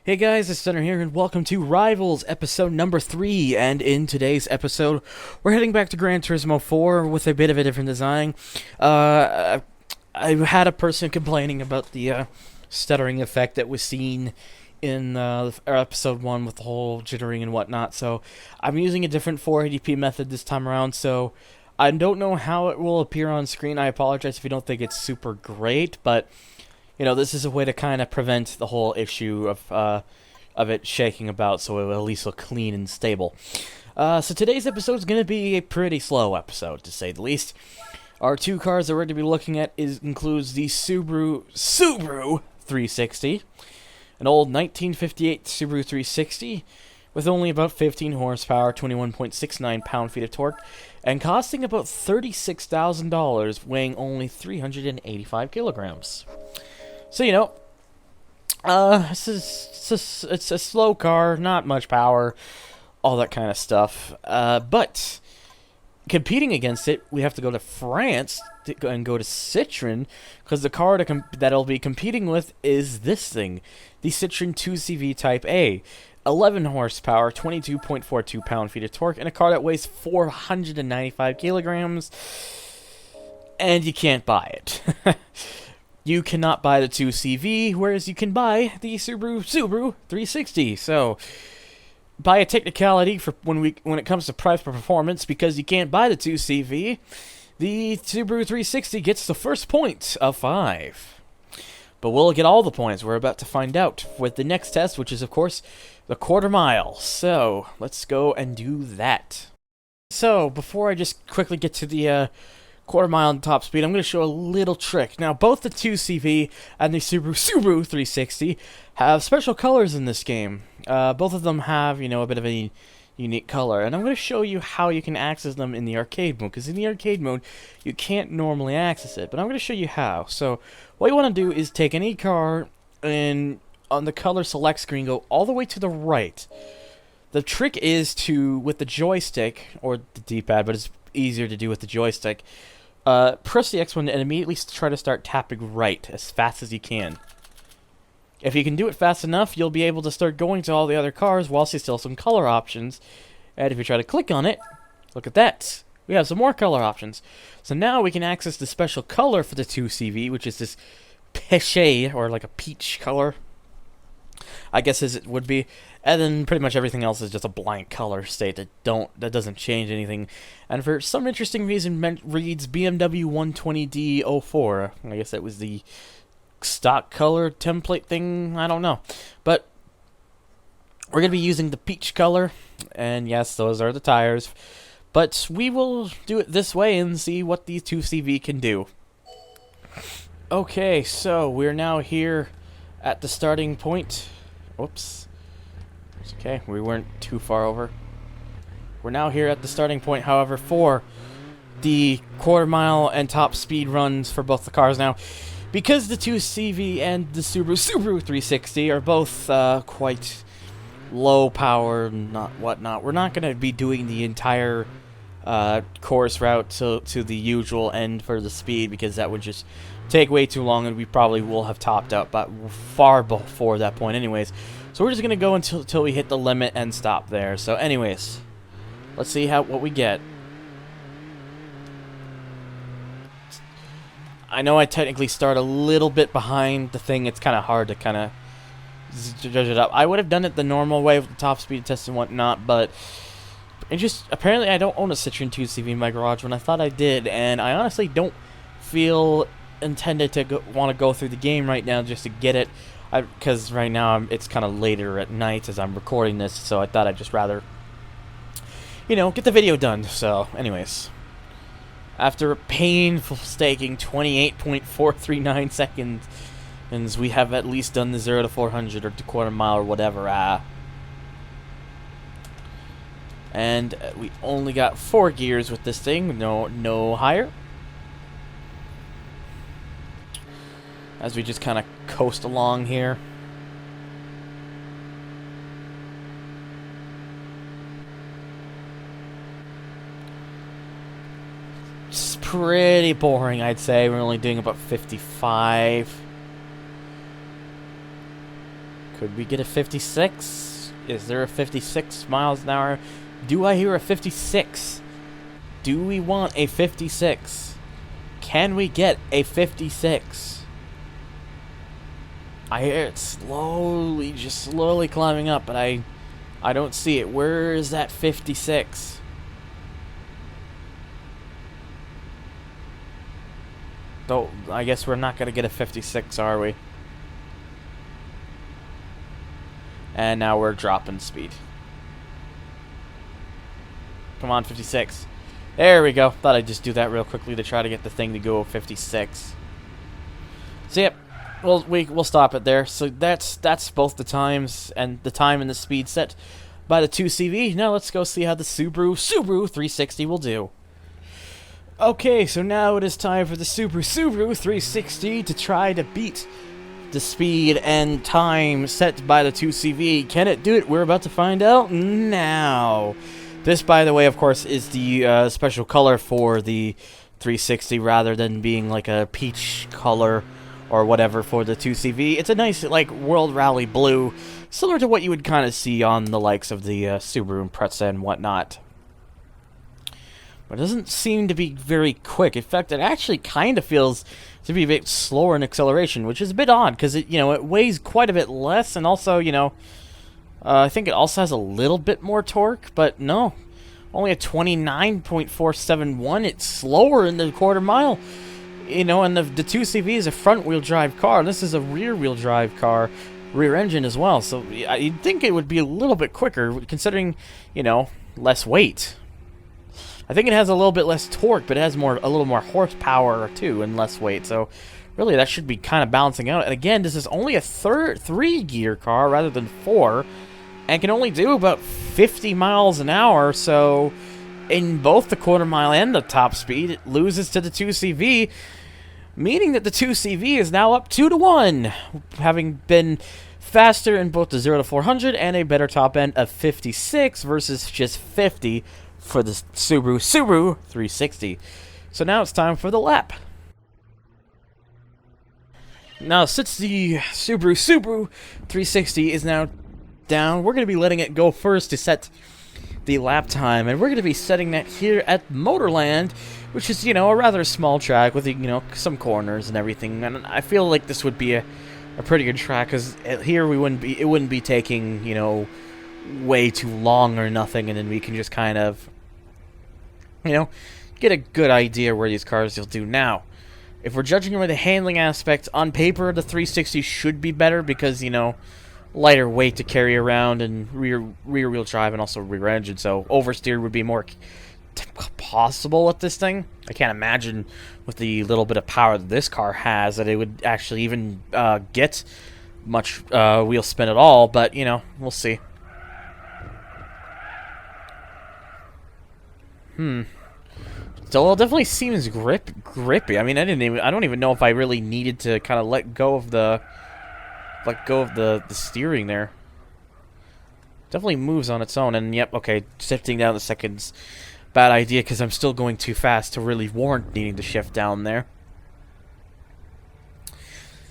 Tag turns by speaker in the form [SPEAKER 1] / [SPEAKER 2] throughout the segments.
[SPEAKER 1] Hey guys, it's Stunner here, and welcome to Rivals, episode number 3, and in today's episode, we're heading back to Gran Turismo 4 with a bit of a different design. I had a person complaining about the stuttering effect that was seen in episode 1 with the whole jittering and whatnot, so I'm using a different 480p method this time around, so I don't know how it will appear on screen. I apologize if you don't think it's super great, but this is a way to kind of prevent the whole issue of it shaking about, so it will at least look clean and stable. So today's episode is going to be a pretty slow episode, to say the least. Our two cars that we're going to be looking at includes the Subaru 360, an old 1958 Subaru 360 with only about 15 horsepower, 21.69 pound-feet of torque, and costing about $36,000, weighing only 385 kilograms. So, it's a slow car, not much power, all that kind of stuff. But competing against it, we have to go to France and go to Citroen, because the car that I'll be competing with is this thing, the Citroen 2CV Type A. 11 horsepower, 22.42 pound-feet of torque, and a car that weighs 495 kilograms, and you can't buy it. You cannot buy the 2CV, whereas you can buy the Subaru 360. So, by a technicality for when it comes to price per performance, because you can't buy the 2CV, the Subaru 360 gets the first point of 5. But will it get all the points? We're about to find out with the next test, which is, of course, the quarter mile. So, let's go and do that. So, before I just quickly get to the quarter mile and top speed, I'm going to show a little trick. Now, both the 2CV and the Subaru 360 have special colors in this game. Both of them have, a bit of a unique color, and I'm going to show you how you can access them in the arcade mode, because in the arcade mode, you can't normally access it, but I'm going to show you how. So, what you want to do is take any car, and on the color select screen, go all the way to the right. The trick is to, with the joystick, or the D-pad, but it's easier to do with the joystick, press the X button and immediately try to start tapping right as fast as you can. If you can do it fast enough, you'll be able to start going to all the other cars whilst you still have some color options. And if you try to click on it, look at that. We have some more color options. So now we can access the special color for the 2CV, which is this peche, or like a peach color, I guess as it would be, and then pretty much everything else is just a blank color state that doesn't change anything. And for some interesting reason, reads BMW 120D04. I guess that was the stock color template thing. I don't know, but we're gonna be using the peach color, and yes, those are the tires. But we will do it this way and see what these 2CV can do. Okay, so we're now here at the starting point. Whoops. It's okay, we weren't too far over. We're now here at the starting point, however, for the quarter mile and top speed runs for both the cars. Now, because the 2CV and the Subaru 360 are both quite low power and whatnot, we're not going to be doing the entire course route to the usual end for the speed, because that would just take way too long, and we probably will have topped out but far before that point anyways. So we're just going to go until we hit the limit and stop there. So anyways, let's see what we get. I know I technically start a little bit behind the thing. It's kind of hard to kind of judge it up. I would have done it the normal way with the top speed test and whatnot, but it just, apparently I don't own a Citroen 2CV in my garage when I thought I did, and I honestly don't feel intended to want to go through the game right now just to get it, because right now it's kind of later at night as I'm recording this, so I thought I'd just rather, get the video done. So anyways, after a painful staking 28.439 seconds, we have at least done the 0 to 400 or the quarter mile or whatever. And we only got 4 gears with this thing, no higher. As we just kind of coast along here. It's pretty boring, I'd say. We're only doing about 55. Could we get a 56? Is there a 56 miles an hour? Do I hear a 56? Do we want a 56? Can we get a 56? I hear it slowly, just slowly climbing up, but I don't see it. Where is that 56? Though, I guess we're not going to get a 56, are we? And now we're dropping speed. Come on, 56. There we go. Thought I'd just do that real quickly to try to get the thing to go 56. So, yep. We'll stop it there. So that's both the times and the time and the speed set by the 2CV. Now let's go see how the Subaru 360 will do. Okay, so now it is time for the Subaru 360 to try to beat the speed and time set by the 2CV. Can it do it? We're about to find out now. This, by the way, of course, is the special color for the 360 rather than being like a peach color or whatever for the 2CV. It's a nice, like, World Rally blue, similar to what you would kind of see on the likes of the Subaru Impreza and whatnot. But it doesn't seem to be very quick. In fact, it actually kind of feels to be a bit slower in acceleration, which is a bit odd, because it, it weighs quite a bit less, and also, I think it also has a little bit more torque, but no. Only a 29.471. It's slower in the quarter mile. And the 2CV is a front-wheel drive car, and this is a rear-wheel drive car, rear engine as well. So you'd think it would be a little bit quicker, considering, less weight. I think it has a little bit less torque, but it has a little more horsepower too, and less weight. So really, that should be kind of balancing out. And again, this is only a 3-gear car rather than 4, and can only do about 50 miles an hour. So in both the quarter mile and the top speed, it loses to the 2CV, meaning that the 2CV is now up 2-1, having been faster in both the 0 to 400 and a better top end of 56 versus just 50 for the Subaru 360. So now it's time for the lap. Now, since the Subaru 360 is now down, we're going to be letting it go first to set the lap time, and we're going to be setting that here at Motorland, which is, a rather small track with, some corners and everything, and I feel like this would be a pretty good track, because here it wouldn't be taking, way too long or nothing, and then we can just kind of, get a good idea where these cars will do. Now, if we're judging by the handling aspect, on paper, the 360 should be better because, lighter weight to carry around and rear-wheel drive and also rear engine, so oversteer would be more possible with this thing. I can't imagine with the little bit of power that this car has that it would actually even get much wheel spin at all, but, we'll see. So it definitely seems grippy. I mean, I don't even know if I really needed to kind of let go of the steering there. Definitely moves on its own, and yep, okay, shifting down the second's bad idea because I'm still going too fast to really warrant needing to shift down there.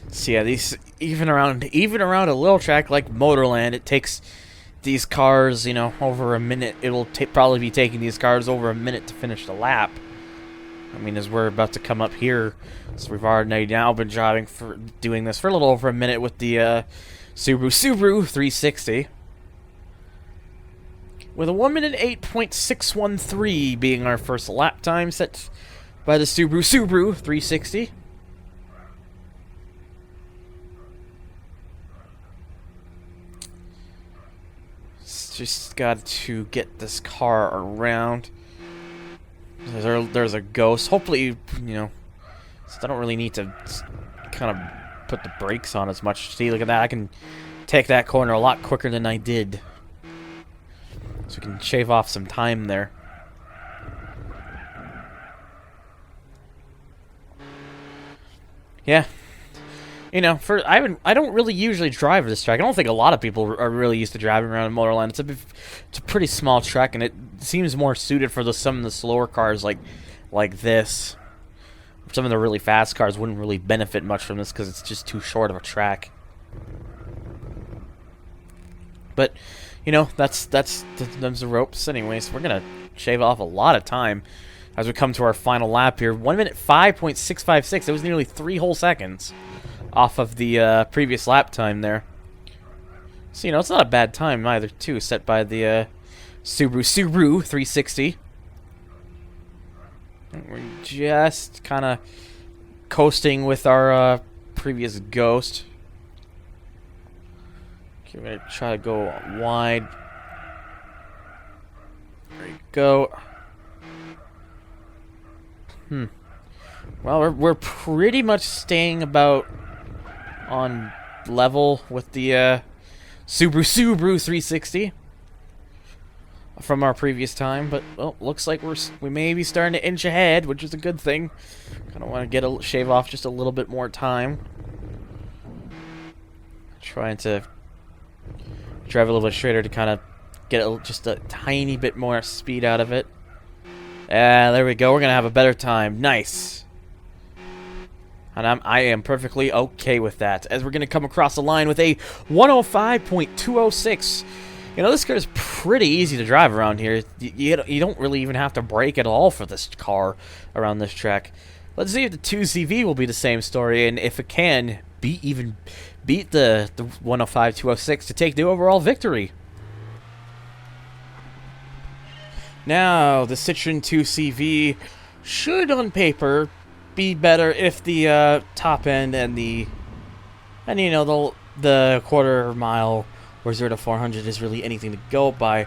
[SPEAKER 1] So yeah, these even around a little track like Motorland, it takes these cars, over a minute. It'll probably be taking these cars over a minute to finish the lap. I mean, as we're about to come up here, so we've already now been doing this for a little over a minute with the Subaru 360. With a 1 minute 8.613 being our first lap time set by the Subaru 360. Just got to get this car around. There's a ghost. Hopefully, I don't really need to kind of put the brakes on as much. See, look at that. I can take that corner a lot quicker than I did. So we can shave off some time there. Yeah. I don't really usually drive this track. I don't think a lot of people are really used to driving around in Motorland. It's a pretty small track, and it seems more suited for some of the slower cars like this. Some of the really fast cars wouldn't really benefit much from this because it's just too short of a track. But, you know, that's the ropes anyways. We're going to shave off a lot of time as we come to our final lap here. 1 minute 5.656. It was nearly 3 whole seconds off of the previous lap time there. So, you know, it's not a bad time either, too, set by the Subaru 360. We're just kind of coasting with our previous Ghost. Okay, we're going to try to go wide. There you go. Well, we're pretty much staying about on level with the Subaru 360 from our previous time, but well, looks like we may be starting to inch ahead, which is a good thing. Kind of want to shave off just a little bit more time. Trying to drive a little bit straighter to kind of get just a tiny bit more speed out of it. There we go. We're gonna have a better time. Nice. And I am perfectly okay with that, as we're gonna come across the line with a 105.206. You know, this car is pretty easy to drive around here. You don't really even have to brake at all for this car around this track. Let's see if the 2CV will be the same story, and if it can beat the 105.206 to take the overall victory. Now, the Citroen 2CV should, on paper, be better if the top end and you know, the quarter mile or 0 to 400 is really anything to go by.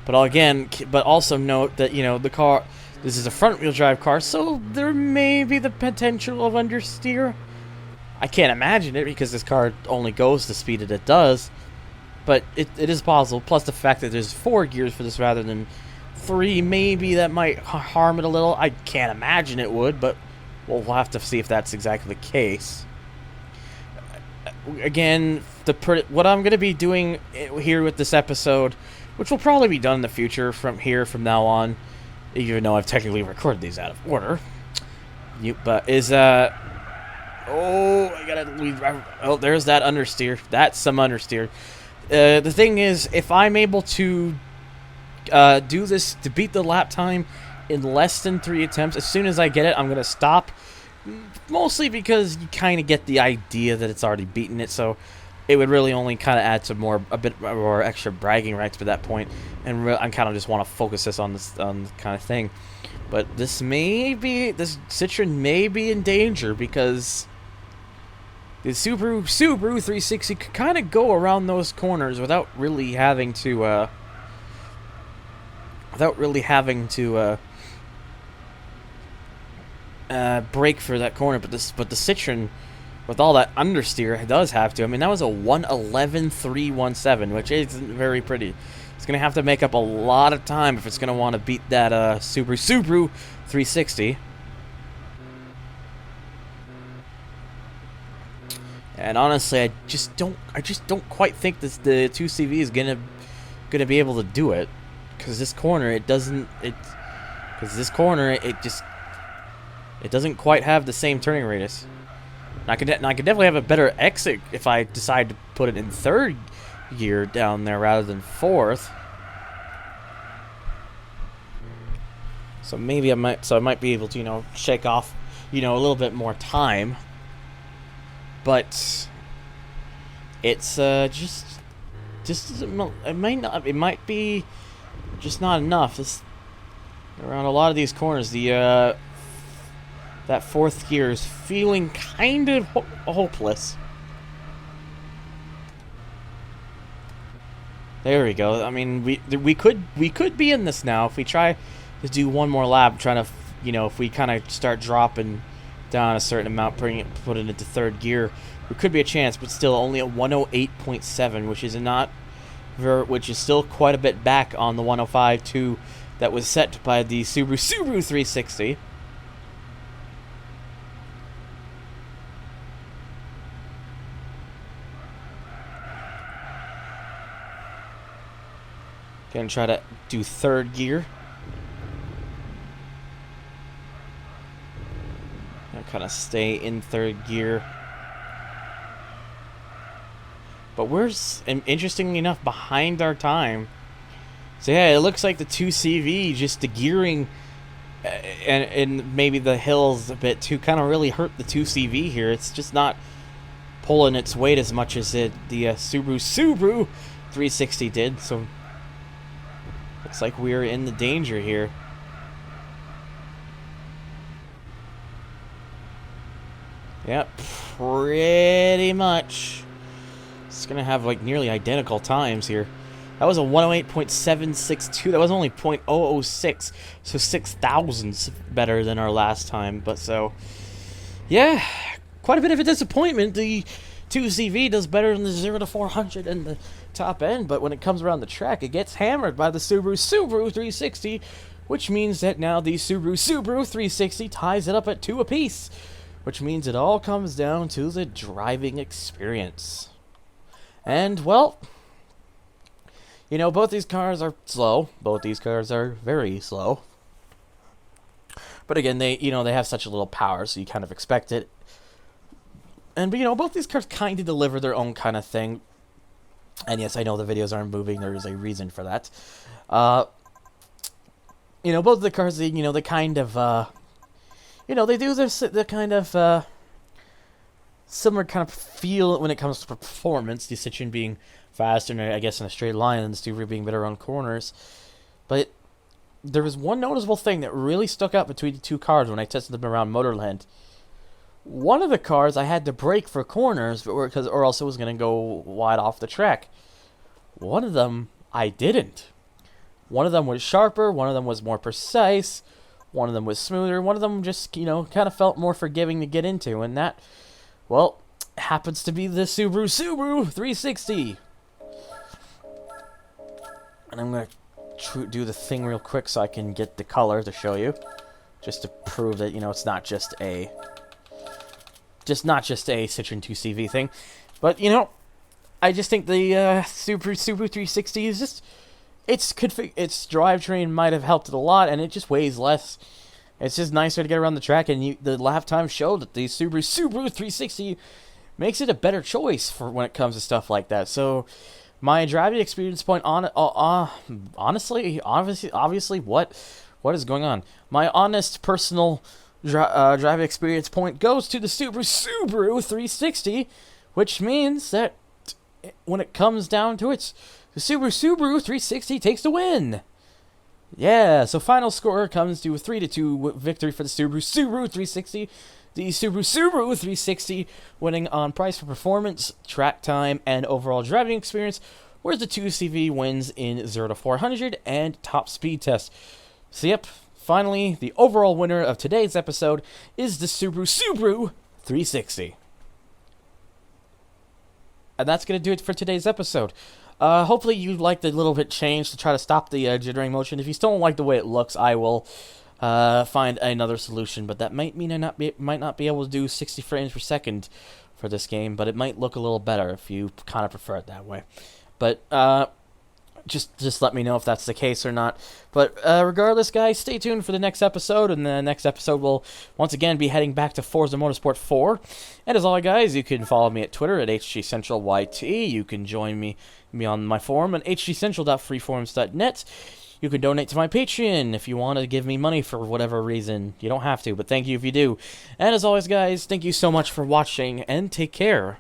[SPEAKER 1] But also note that, you know, this is a front-wheel drive car, so there may be the potential of understeer. I can't imagine it because this car only goes the speed that it does, but it is possible. Plus the fact that there's 4 gears for this rather than 3, maybe that might harm it a little. I can't imagine it would, but we'll have to see if that's exactly the case. Again, what I'm going to be doing here with this episode, which will probably be done in the future from now on, even though I've technically recorded these out of order, there's that understeer. That's some understeer. The thing is, if I'm able to do this to beat the lap time in less than 3 attempts, as soon as I get it, I'm going to stop. Mostly because you kind of get the idea that it's already beaten it, so it would really only kind of add to a bit more extra bragging rights at that point, and I kind of just want to focus this on this kind of thing. But this Citroen may be in danger because the Subaru 360 could kind of go around those corners without really having to brake for that corner, but the Citroen, with all that understeer, does have to. I mean, that was a 111.317, which isn't very pretty. It's gonna have to make up a lot of time if it's gonna want to beat that Subaru 360. And honestly, I just don't quite think the 2CV is gonna be able to do it, because this corner it doesn't quite have the same turning radius. And I could definitely have a better exit if I decide to put it in 3rd gear down there rather than 4th. So maybe I might be able to, you know, shake off, you know, a little bit more time. But it's it might be just not enough. Around a lot of these corners, that 4th gear is feeling kind of hopeless. There we go. I mean, we could be in this now if we try to do one more lap, trying to, you know, if we kind of start dropping down a certain amount, put it into 3rd gear, there could be a chance, but still only a 108.7, which is still quite a bit back on the 105.2 that was set by the Subaru 360. Gonna try to do 3rd gear. Gonna kind of stay in 3rd gear. But we're, interestingly enough, behind our time. So yeah, it looks like the 2CV, just the gearing and maybe the hills a bit too, kind of really hurt the 2CV here. It's just not pulling its weight as much as the Subaru 360 did. So looks like we're in the danger here. Yep, pretty much. It's gonna have like nearly identical times here. That was a 108.762. That was only .006, so 6 thousandths better than our last time. But so, yeah, quite a bit of a disappointment. The 2CV does better than the 0 to 400 and the top end, but when it comes around the track, it gets hammered by the Subaru 360, which means that now the Subaru 360 ties it up at 2 apiece, which means it all comes down to the driving experience. And, well, you know, both these cars are slow. Both these cars are very slow. But again, they have such a little power, so you kind of expect it. And, but, both these cars kind of deliver their own kind of thing. And yes, I know the videos aren't moving. There is a reason for that. Both of the cars, they kind of, they do the kind of, similar kind of feel when it comes to performance. The Citroen being faster, and I guess in a straight line, and the Subaru being better on corners. But there was one noticeable thing that really stuck out between the two cars when I tested them around Motorland. One of the cars I had to brake for corners, or else it was going to go wide off the track. One of them I didn't. One of them was sharper, one of them was more precise, one of them was smoother, one of them just, kind of felt more forgiving to get into, and that, well, happens to be the Subaru 360. And I'm going to do the thing real quick so I can get the color to show you, just to prove that, it's not just a Citroen 2CV thing. But, I just think the Subaru 360 is just, its drivetrain might have helped it a lot, and it just weighs less. It's just nicer to get around the track, and the lap time showed that the Subaru 360 makes it a better choice for when it comes to stuff like that. So, my driving experience point obviously, what is going on? My honest personal driving experience point goes to the Subaru 360, which means that when it comes down to it, the Subaru 360 takes the win. Yeah, so final score comes to a 3-2 victory for the Subaru 360. The Subaru 360 winning on price for performance, track time, and overall driving experience, whereas the 2CV wins in 0 to 400 and top speed test. So yep, finally, the overall winner of today's episode is the Subaru 360. And that's going to do it for today's episode. Hopefully you liked the little bit change to try to stop the jittering motion. If you still don't like the way it looks, I will find another solution. But that might mean I might not be able to do 60 frames per second for this game. But it might look a little better if you kind of prefer it that way. But just let me know if that's the case or not. But regardless, guys, stay tuned for the next episode. And the next episode will once again be heading back to Forza Motorsport 4. And as always, guys, you can follow me at Twitter at HGCentralYT. You can join me on my forum at hgcentral.freeforums.net. You can donate to my Patreon if you want to give me money for whatever reason. You don't have to, but thank you if you do. And as always, guys, thank you so much for watching, and take care.